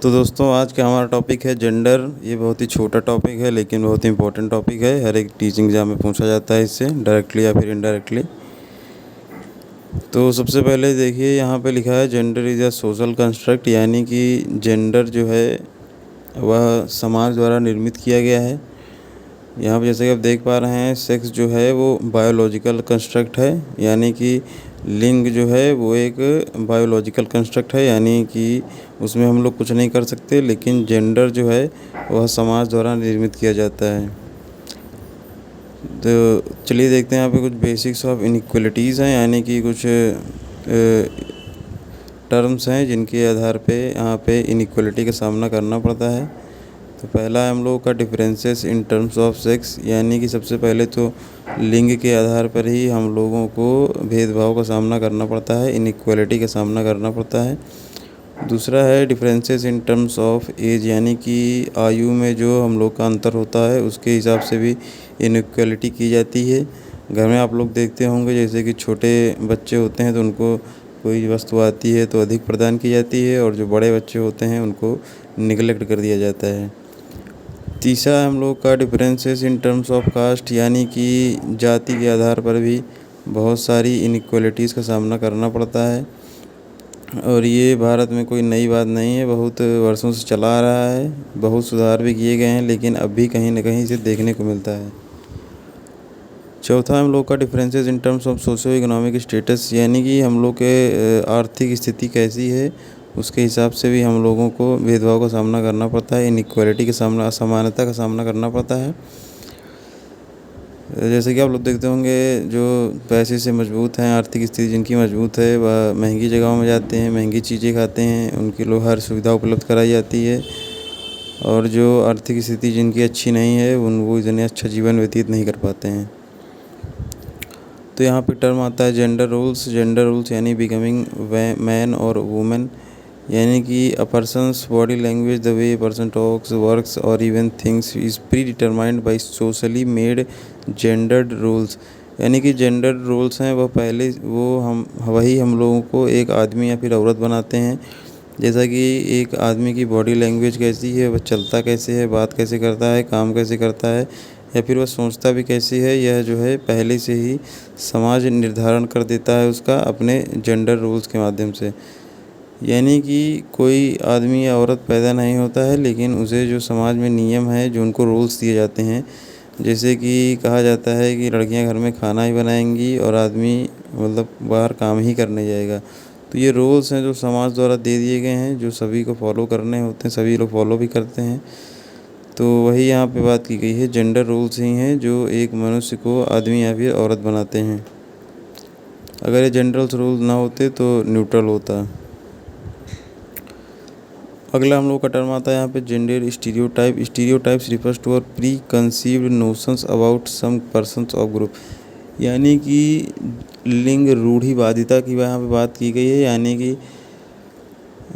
तो दोस्तों आज का हमारा टॉपिक है जेंडर। ये बहुत ही छोटा टॉपिक है लेकिन बहुत ही इम्पोर्टेंट टॉपिक है। हर एक टीचिंग एग्जाम में पूछा जाता है इससे डायरेक्टली या फिर इनडायरेक्टली। तो सबसे पहले देखिए यहाँ पे लिखा है gender is a social construct, यानी कि जेंडर जो है वह समाज द्वारा निर्मित किया गया है। यहाँ पे जैसे कि आप देख पा रहे हैं सेक्स जो है वो बायोलॉजिकल कंस्ट्रक्ट है, यानी कि लिंग जो है वो एक बायोलॉजिकल कंस्ट्रक्ट है, यानी कि उसमें हम लोग कुछ नहीं कर सकते। लेकिन जेंडर जो है वह समाज द्वारा निर्मित किया जाता है। तो चलिए देखते हैं यहाँ पे कुछ बेसिक्स ऑफ इनइक्वलिटीज़ हैं, यानी कि कुछ टर्म्स हैं जिनके आधार पे यहाँ पे इनइक्वलिटी का सामना करना पड़ता है। तो पहला है हम लोगों का differences in terms of sex, यानी कि सबसे पहले तो लिंग के आधार पर ही हम लोगों को भेदभाव का सामना करना पड़ता है, इनइक्वालिटी का सामना करना पड़ता है। दूसरा है differences in terms of age, यानी कि आयु में जो हम लोग का अंतर होता है उसके हिसाब से भी इनइक्वालिटी की जाती है। घर में आप लोग देखते होंगे जैसे कि छोटे बच्चे होते हैं तो उनको कोई वस्तु आती है तो अधिक प्रदान की जाती है, और जो बड़े बच्चे होते हैं उनको निगलेक्ट कर दिया जाता है। तीसरा हम लोग का differences in terms of caste, यानी कि जाति के आधार पर भी बहुत सारी इनइक्वालिटीज़ का सामना करना पड़ता है। और ये भारत में कोई नई बात नहीं है, बहुत वर्षों से चला आ रहा है। बहुत सुधार भी किए गए हैं लेकिन अब भी कहीं न कहीं इसे देखने को मिलता है। चौथा हम लोग का differences in terms of socio economic status, यानी कि हम लोग के आर्थिक स्थिति कैसी है उसके हिसाब से भी हम लोगों को भेदभाव का सामना करना पड़ता है, इनइक्वालिटी का सामना, असमानता का सामना करना पड़ता है। जैसे कि आप लोग देखते होंगे जो पैसे से मजबूत हैं, आर्थिक स्थिति जिनकी मजबूत है वह महंगी जगहों में जाते हैं, महंगी चीज़ें खाते हैं, उनके लिए हर सुविधा उपलब्ध कराई जाती है। और जो आर्थिक स्थिति जिनकी अच्छी नहीं है वो इतने अच्छा जीवन व्यतीत नहीं कर पाते हैं। तो यहाँ पे टर्म आता है जेंडर रोल्स। जेंडर रोल्स यानी बिकमिंग मैन और वुमेन, यानी कि a person's body language, the way person talks, works और even things is predetermined by socially made gendered rules, यानी कि जेंडर रूल्स हैं वही हम लोगों को एक आदमी या फिर औरत बनाते हैं। जैसा कि एक आदमी की बॉडी लैंग्वेज कैसी है, वह चलता कैसे है, बात कैसे करता है, काम कैसे करता है, या फिर वह सोचता भी कैसी है, यह जो है पहले से ही समाज निर्धारण कर देता है उसका अपने जेंडर रूल्स के माध्यम से। यानी कि कोई आदमी या औरत पैदा नहीं होता है लेकिन उसे जो समाज में नियम है, जो उनको रूल्स दिए जाते हैं, जैसे कि कहा जाता है कि लड़कियां घर में खाना ही बनाएंगी और आदमी मतलब बाहर काम ही करने जाएगा। तो ये रूल्स हैं जो समाज द्वारा दे दिए गए हैं, जो सभी को फॉलो करने होते हैं, सभी लोग फॉलो भी करते हैं। तो वही यहाँ पे बात की गई है, जेंडर रूल्स ही हैं जो एक मनुष्य को आदमी या फिर औरत बनाते हैं। अगर ये जेंडर रूल ना होते तो न्यूट्रल होता। अगला हम लोग का टर्म आता है यहाँ पे gender stereotype. Stereotypes refers to और preconceived notions about some persons of group, यानी कि लिंग रूढ़िवादिता की यहाँ पे बात की गई है। यानी कि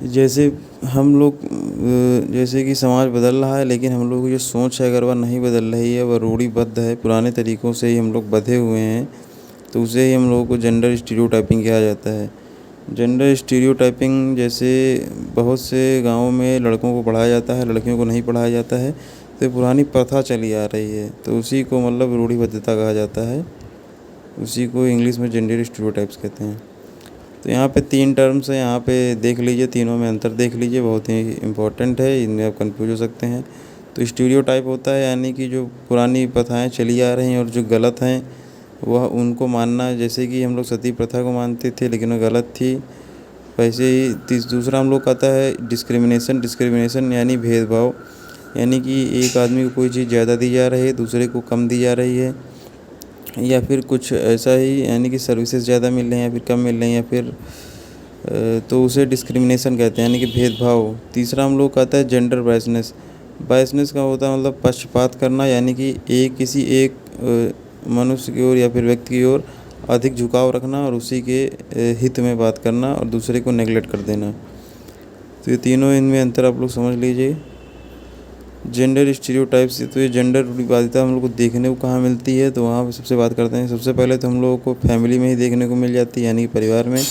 जैसे हम लोग जैसे कि समाज बदल रहा है लेकिन हम लोग की जो सोच है अगर वह नहीं बदल रही है, वह रूढ़िबद्ध है, पुराने तरीक़ों से ही हम लोग बंधे हुए हैं, तो उसे ही हम लोगों को जेंडर स्टीरियोटाइपिंग कहा जाता है। जेंडर स्टीरियोटाइपिंग जैसे बहुत से गाँवों में लड़कों को पढ़ाया जाता है, लड़कियों को नहीं पढ़ाया जाता है, तो पुरानी प्रथा चली आ रही है, तो उसी को मतलब रूढ़िबद्धता कहा जाता है। उसी को इंग्लिश में जेंडर स्टीरियोटाइप्स कहते हैं। तो यहाँ पे 3 टर्म्स हैं, यहाँ पे देख लीजिए, तीनों में अंतर देख लीजिए, बहुत ही इम्पोर्टेंट है, इनमें आप कंफ्यूज हो सकते हैं। तो स्टीरियोटाइप होता है यानी कि जो पुरानी प्रथाएं चली आ रही हैं और जो गलत हैं वह उनको मानना, जैसे कि हम लोग सती प्रथा को मानते थे लेकिन वह गलत थी। वैसे ही दूसरा हम लोग का आता है डिस्क्रिमिनेशन। डिस्क्रिमिनेशन यानी भेदभाव, यानी कि एक आदमी को कोई चीज़ ज़्यादा दी जा रही है, दूसरे को कम दी जा रही है, या फिर कुछ ऐसा ही, यानी कि सर्विसेज ज़्यादा मिल रही हैं या फिर कम मिल रही हैं, या फिर तो उसे डिस्क्रिमिनेशन कहते हैं, यानी कि भेदभाव। तीसरा हम लोग का आता है जेंडर बायसनेस। बायसनेस का होता है मतलब पक्षपात करना, यानी कि किसी एक मनुष्य की ओर या फिर व्यक्ति की ओर अधिक झुकाव रखना और उसी के हित में बात करना और दूसरे को नेगलेक्ट कर देना। तो ये तीनों, इनमें अंतर आप लोग समझ लीजिए। जेंडर स्टीरियोटाइप्स, तो ये जेंडर रूढ़िवादिता हम लोग को देखने को कहाँ मिलती है, तो वहाँ पे सबसे बात करते हैं। सबसे पहले तो हम लोगों को फैमिली में ही देखने को मिल जाती है, यानी कि परिवार में।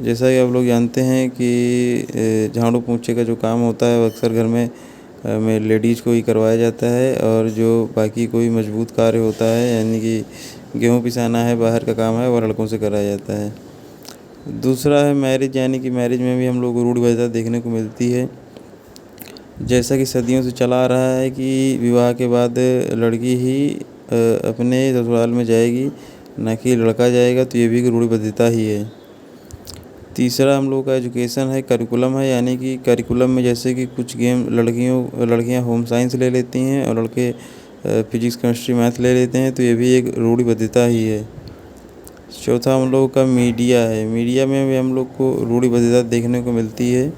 जैसा कि आप लोग जानते हैं कि झाड़ू पोंछे का जो काम होता है वो अक्सर घर में लेडीज़ को ही करवाया जाता है, और जो बाकी कोई मजबूत कार्य होता है यानी कि गेहूँ पिसाना है, बाहर का काम है, वो लड़कों से कराया जाता है। दूसरा है मैरिज, यानी कि मैरिज में भी हम लोग को रूढ़िवादिता देखने को मिलती है। जैसा कि सदियों से चला आ रहा है कि विवाह के बाद लड़की ही अपने ससुराल में जाएगी, ना कि लड़का जाएगा, तो ये भी एक रूढ़िबद्धता ही है। तीसरा हम लोग का एजुकेशन है, करिकुलम है, यानी कि करिकुलम में जैसे कि कुछ गेम लड़कियां होम साइंस ले लेती हैं और लड़के फिजिक्स केमिस्ट्री मैथ ले लेते हैं, तो ये भी एक रूढ़िबद्धता ही है। चौथा हम लोग का मीडिया है। मीडिया में भी हम लोग को रूढ़िबद्धता देखने को मिलती है।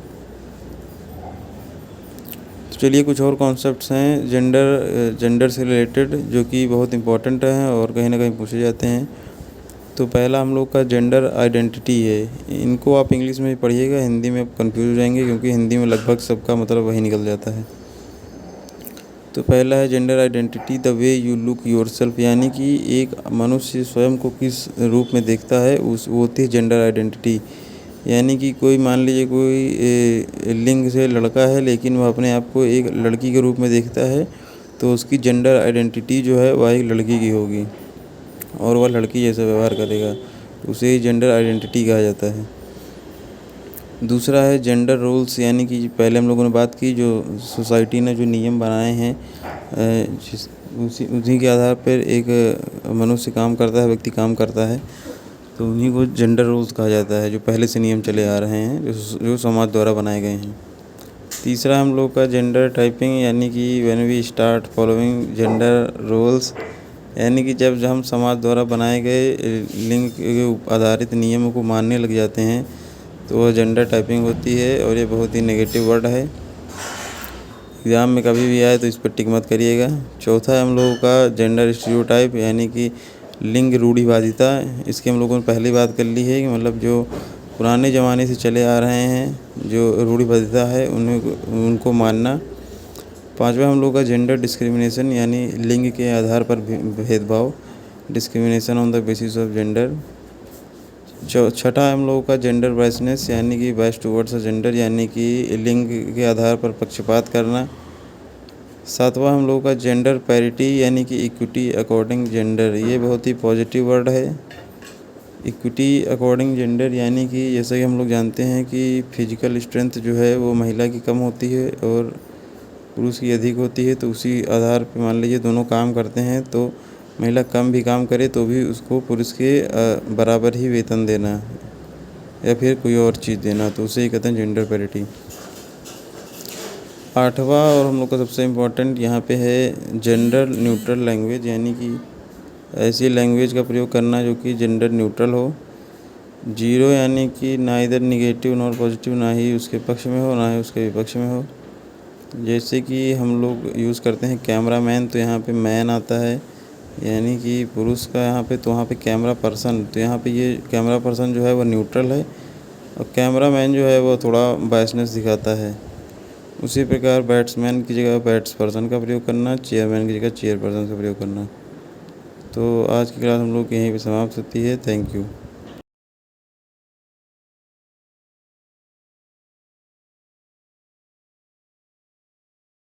तो चलिए कुछ और कॉन्सेप्ट्स हैं जेंडर से रिलेटेड, जो कि बहुत इम्पोर्टेंट हैं और कहीं ना कहीं पूछे जाते हैं। तो पहला हम लोग का जेंडर आइडेंटिटी है। इनको आप इंग्लिश में ही पढ़िएगा, हिंदी में आप कंफ्यूज हो जाएंगे, क्योंकि हिंदी में लगभग सबका मतलब वही निकल जाता है। तो पहला है gender identity, the way you look yourself, यानी कि एक मनुष्य स्वयं को किस रूप में देखता है, उस वो होती है जेंडर आइडेंटिटी। यानी कि कोई मान लीजिए कोई लिंग से लड़का है, लेकिन वह अपने आप को एक लड़की के रूप में देखता है, तो उसकी जेंडर आइडेंटिटी जो है वह एक लड़की की होगी और वह लड़की जैसा व्यवहार करेगा, उसे ही जेंडर आइडेंटिटी कहा जाता है। दूसरा है जेंडर रोल्स, यानी कि पहले हम लोगों ने बात की, जो सोसाइटी ने जो नियम बनाए हैं उसी के आधार पर एक मनुष्य काम करता है, व्यक्ति काम करता है, तो उन्हीं को जेंडर रोल्स कहा जाता है, जो पहले से नियम चले आ रहे हैं, जो समाज द्वारा बनाए गए हैं। तीसरा हम लोग का जेंडर टाइपिंग, यानी कि when we start following gender roles, यानी कि जब हम समाज द्वारा बनाए गए लिंग के आधारित नियमों को मानने लग जाते हैं, तो वह जेंडर टाइपिंग होती है, और ये बहुत ही नेगेटिव वर्ड है। एग्ज़ाम में कभी भी आए तो इस पर टिक मत करिएगा। चौथा है हम लोगों का जेंडर स्टीरियोटाइप, यानी कि लिंग रूढ़िवादिता। इसकी हम लोगों ने पहले बात कर ली है कि मतलब जो पुराने ज़माने से चले आ रहे हैं, जो रूढ़िवादिता है, उनको मानना। पांचवा हम लोग का जेंडर डिस्क्रिमिनेशन, यानी लिंग के आधार पर भेदभाव, discrimination on the basis of gender. छठा हम लोगों का जेंडर बायसनेस, यानी कि बायस टुवर्ड्स जेंडर, यानी कि लिंग के आधार पर पक्षपात करना। सातवां हम लोगों का जेंडर पैरिटी, यानी कि इक्विटी अकॉर्डिंग जेंडर। ये बहुत ही पॉजिटिव वर्ड है, इक्विटी अकॉर्डिंग जेंडर, यानी कि जैसा कि हम लोग जानते हैं कि फिजिकल स्ट्रेंथ जो है वो महिला की कम होती है और पुरुष की अधिक होती है, तो उसी आधार पर मान लीजिए दोनों काम करते हैं, तो महिला कम भी काम करे तो भी उसको पुरुष के बराबर ही वेतन देना या फिर कोई और चीज़ देना, तो उसे ही कहते हैं जेंडर पैरिटी। आठवां और हम लोग का सबसे इम्पोर्टेंट यहाँ पे है जेंडर न्यूट्रल लैंग्वेज, यानी कि ऐसी लैंग्वेज का प्रयोग करना जो कि जेंडर न्यूट्रल हो। जीरो यानी कि ना इधर निगेटिव नॉर पॉजिटिव, ना ही उसके पक्ष में हो ना ही उसके विपक्ष में हो। जैसे कि हम लोग यूज़ करते हैं कैमरा मैन, तो यहाँ पे मैन आता है, यानी कि पुरुष का यहाँ पे, तो वहाँ पे कैमरा पर्सन, तो यहाँ पे ये कैमरा पर्सन जो है वो न्यूट्रल है, और कैमरा मैन जो है वो थोड़ा बायसनेस दिखाता है। उसी प्रकार बैट्समैन की जगह बैट्स पर्सन का प्रयोग करना, चेयरमैन की जगह चेयर पर्सन का प्रयोग करना। तो आज की क्लास हम लोग यहीं पे समाप्त होती है। Thank you.